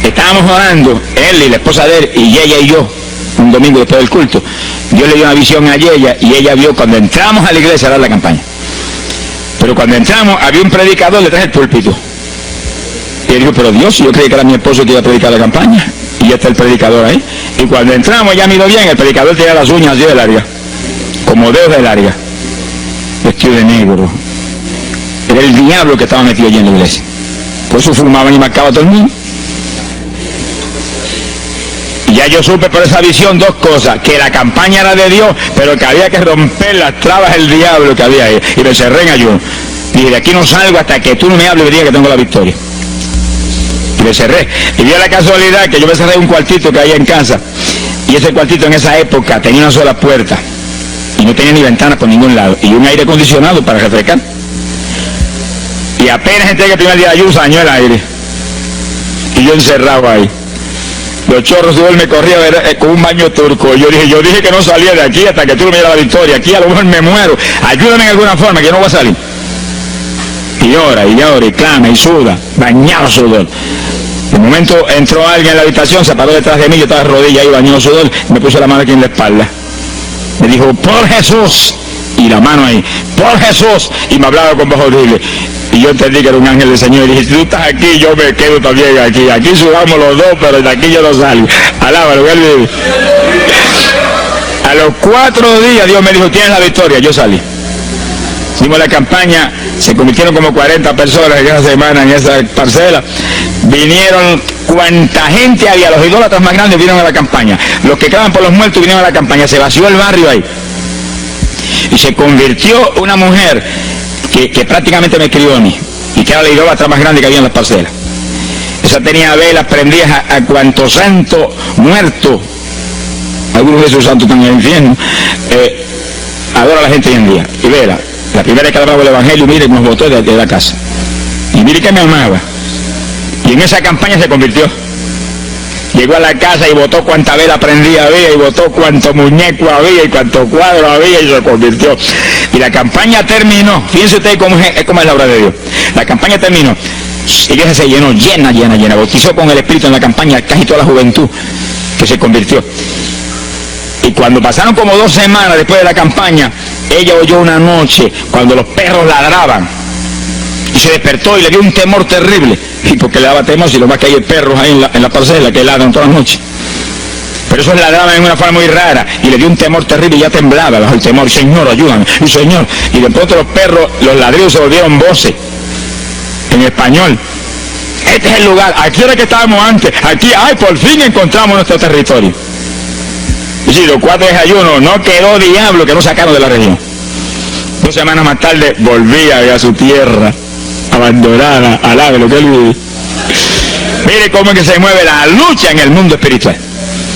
estábamos orando, él y la esposa de él, y ella y yo, un domingo después del culto, Dios le dio una visión a ella, y ella vio cuando entramos a la iglesia a dar la campaña. Pero cuando entramos, había un predicador detrás del púlpito. Y él dijo, pero Dios, yo creí que era mi esposo que iba a predicar la campaña. Y ya está el predicador ahí. Y cuando entramos, ya miró bien, el predicador tenía las uñas así de larga, como dedos de larga, vestido de negro. Era el diablo que estaba metido allí en la iglesia. Por eso fumaban y marcaba a todo el mundo. Y ya yo supe por esa visión 2 cosas: que la campaña era de Dios, pero que había que romper las trabas del diablo que había ahí. Y me cerré en ayuno. Dije, de aquí no salgo hasta que tú no me hables y me digas que tengo la victoria. Y me cerré. Y dio la casualidad que yo me cerré en un cuartito que había en casa. Y ese cuartito en esa época tenía una sola puerta. Y no tenía ni ventanas por ningún lado. Y un aire acondicionado para refrescar. Y apenas entré el primer día de ayuno, se dañó el aire. Y yo encerrado ahí. Los chorros de él me corrían con un baño turco. Yo dije que no salía de aquí hasta que tú me dieras la victoria. Aquí a lo mejor me muero. Ayúdame en alguna forma, que yo no voy a salir. Y llora, y clama, y suda, bañado sudor. De momento entró alguien en la habitación, se paró detrás de mí, yo estaba de rodillas ahí, bañado sudor, me puso la mano aquí en la espalda. Me dijo, por Jesús, y la mano ahí, por Jesús, y me hablaba con voz horrible. Y yo entendí que era un ángel del Señor, y dije, si tú estás aquí, yo me quedo también aquí sudamos los dos, pero de aquí yo no salgo. Alábalo, que él vive. A los 4 días Dios me dijo, tienes la victoria, yo salí. Hicimos la campaña, se convirtieron como 40 personas en esa semana en esa parcela. Vinieron cuanta gente había, los idólatras más grandes vinieron a la campaña. Los que claman por los muertos vinieron a la campaña, se vació el barrio ahí. Y se convirtió una mujer que prácticamente me crió a mí, y que era la idólatra más grande que había en las parcelas. Esa tenía velas prendidas a cuantos santos muertos, algunos de esos santos están en el infierno, adora a la gente hoy en día. Y vela, la primera vez que hablaba el evangelio, mire, nos botó de la casa. Y mire que me amaba. Y en esa campaña se convirtió. Llegó a la casa y botó cuanta vela prendida había, y botó cuanto muñeco había, y cuanto cuadro había, y se convirtió. Y la campaña terminó. Fíjense ustedes cómo es la obra de Dios. La campaña terminó. La iglesia se llenó, llena. Bautizó con el Espíritu en la campaña casi toda la juventud que se convirtió. Y cuando pasaron como 2 semanas después de la campaña, ella oyó una noche cuando los perros ladraban. Y se despertó y le dio un temor terrible. Y porque le daba temor, si lo más que hay perros ahí en la parcela que ladran toda la noche. Pero esos ladraban en una forma muy rara. Y le dio un temor terrible y ya temblaba bajo el temor. Señor, ayúdame. Y Señor. Y de pronto los perros, los ladridos se volvieron voces. En español. Este es el lugar. Aquí era que estábamos antes. Aquí, por fin encontramos nuestro territorio. Y si los 4 días de ayuno, no quedó diablo que no sacaron de la región. 2 semanas más tarde volvía a su tierra abandonada, alabe lo que él vive. Mire cómo es que se mueve la lucha en el mundo espiritual.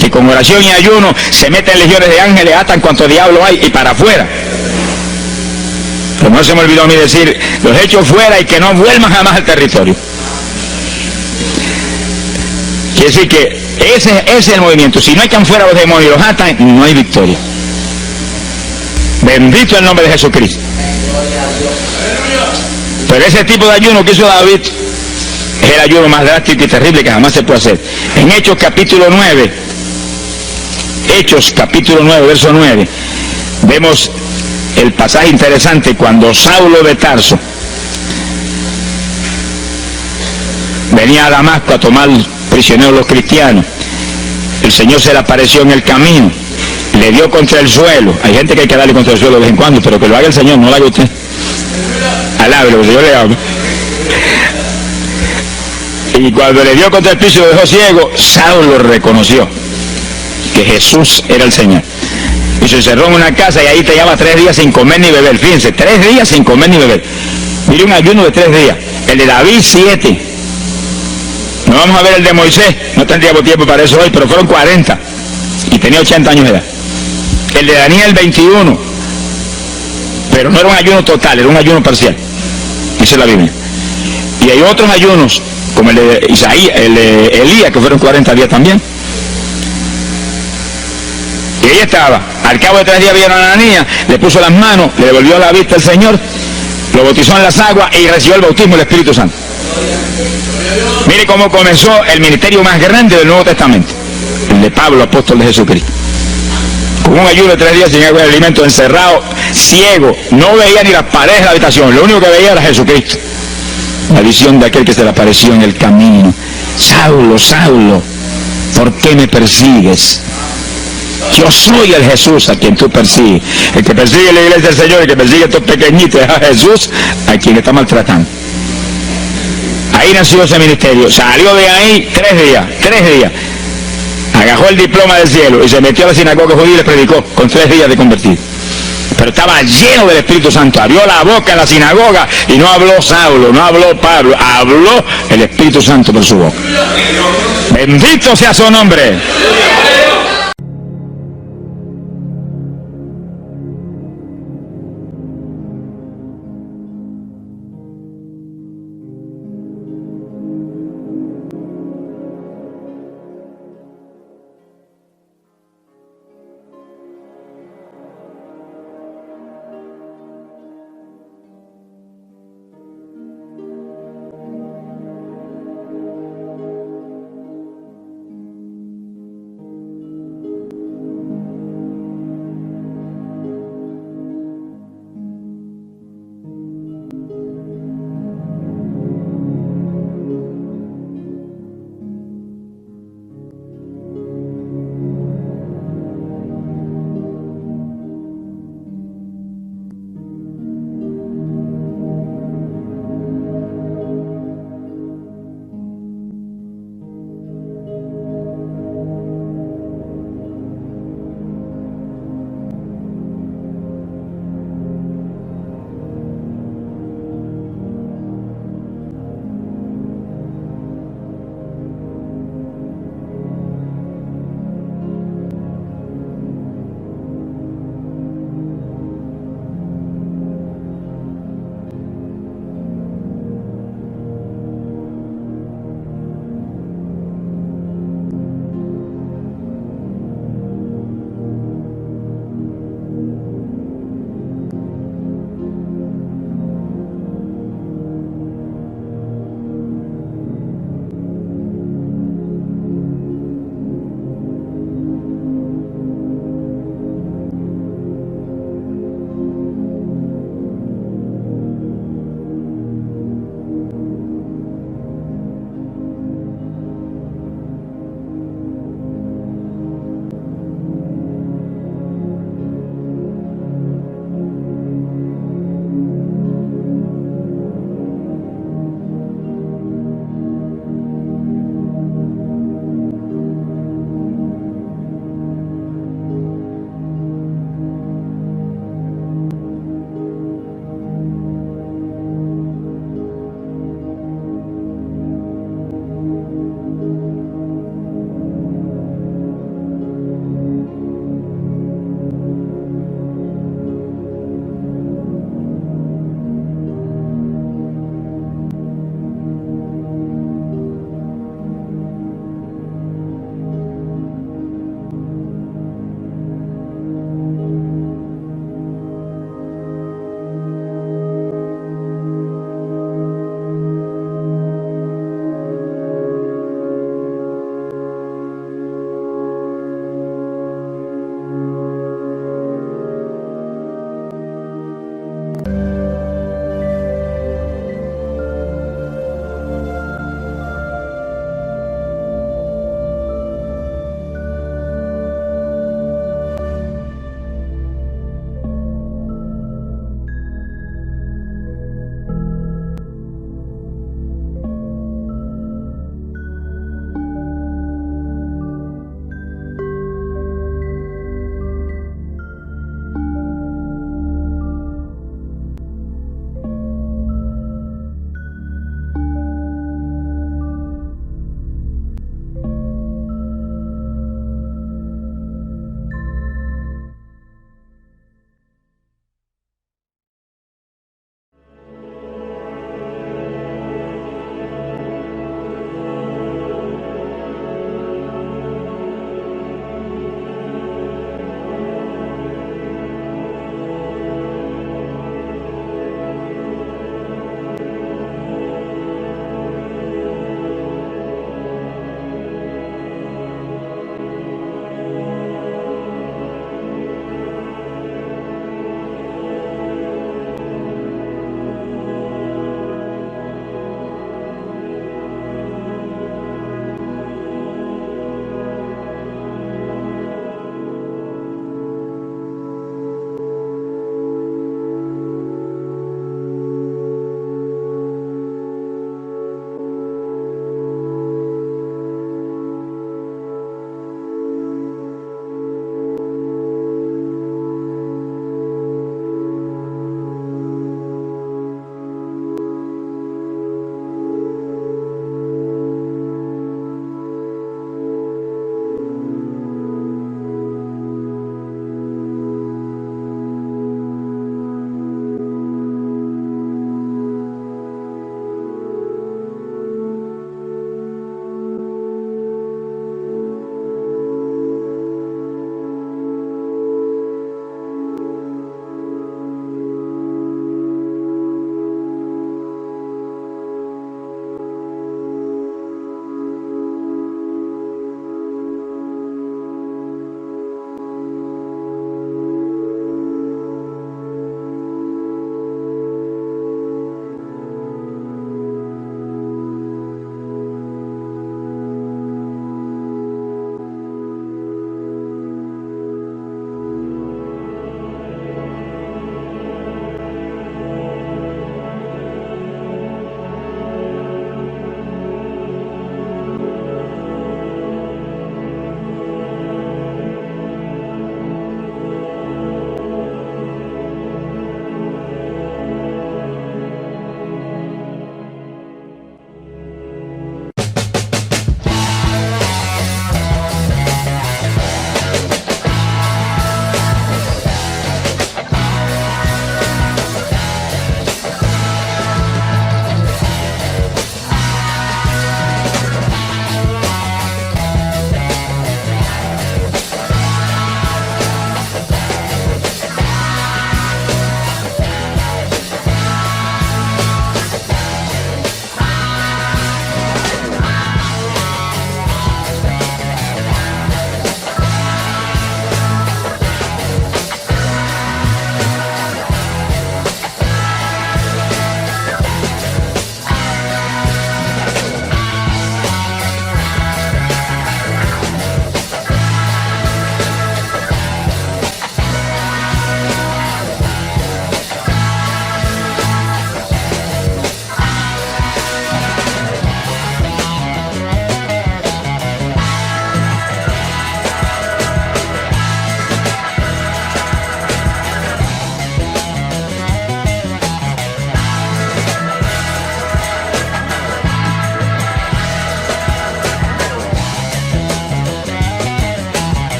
Que con oración y ayuno se meten legiones de ángeles, atan cuanto diablo hay y para afuera. Como no se me olvidó a mí decir, los echo fuera y que no vuelvan jamás al territorio. Quiere decir que ese es el movimiento. Si no echan fuera los demonios y los atan, no hay victoria. Bendito el nombre de Jesucristo. Pero ese tipo de ayuno que hizo David es el ayuno más drástico y terrible que jamás se puede hacer. En Hechos capítulo 9, verso 9, vemos el pasaje interesante cuando Saulo de Tarso venía a Damasco a tomar prisioneros los cristianos. El Señor se le apareció en el camino, le dio contra el suelo. Hay gente que hay que darle contra el suelo de vez en cuando, pero que lo haga el Señor, no lo haga usted. Alábelo, que el Señor le habla. Y cuando le dio contra el piso y lo dejó ciego, Saulo reconoció que Jesús era el Señor. Y se encerró en una casa y ahí te lleva 3 días sin comer ni beber. Fíjense, 3 días sin comer ni beber. Mire, un ayuno de 3 días. El de David, 7. No vamos a ver el de Moisés, no tendríamos tiempo para eso hoy, pero fueron 40. Y tenía 80 años de edad. El de Daniel, 21. Pero no era un ayuno total, era un ayuno parcial. Dice la Biblia. Y hay otros ayunos, como el de Isaías, el de Elías, que fueron 40 días también. Y ahí estaba. Al cabo de 3 días vieron a Ananías, le puso las manos, le devolvió la vista al Señor, lo bautizó en las aguas y recibió el bautismo del Espíritu Santo. Mire cómo comenzó el ministerio más grande del Nuevo Testamento, el de Pablo, apóstol de Jesucristo. Con un ayuno de 3 días sin agua y alimento, encerrado, ciego, no veía ni las paredes de la habitación, lo único que veía era Jesucristo. La visión de aquel que se le apareció en el camino. Saulo, Saulo, ¿por qué me persigues? Yo soy el Jesús a quien tú persigues. El que persigue la iglesia del Señor, el que persigue a estos pequeñitos, es a Jesús a quien está maltratando. Ahí nació ese ministerio. Salió de ahí 3 días. Agarró el diploma del cielo y se metió a la sinagoga judía y le predicó con 3 días de convertido. Pero estaba lleno del Espíritu Santo. Abrió la boca en la sinagoga y no habló Saulo, no habló Pablo, habló el Espíritu Santo por su boca. Bendito sea su nombre.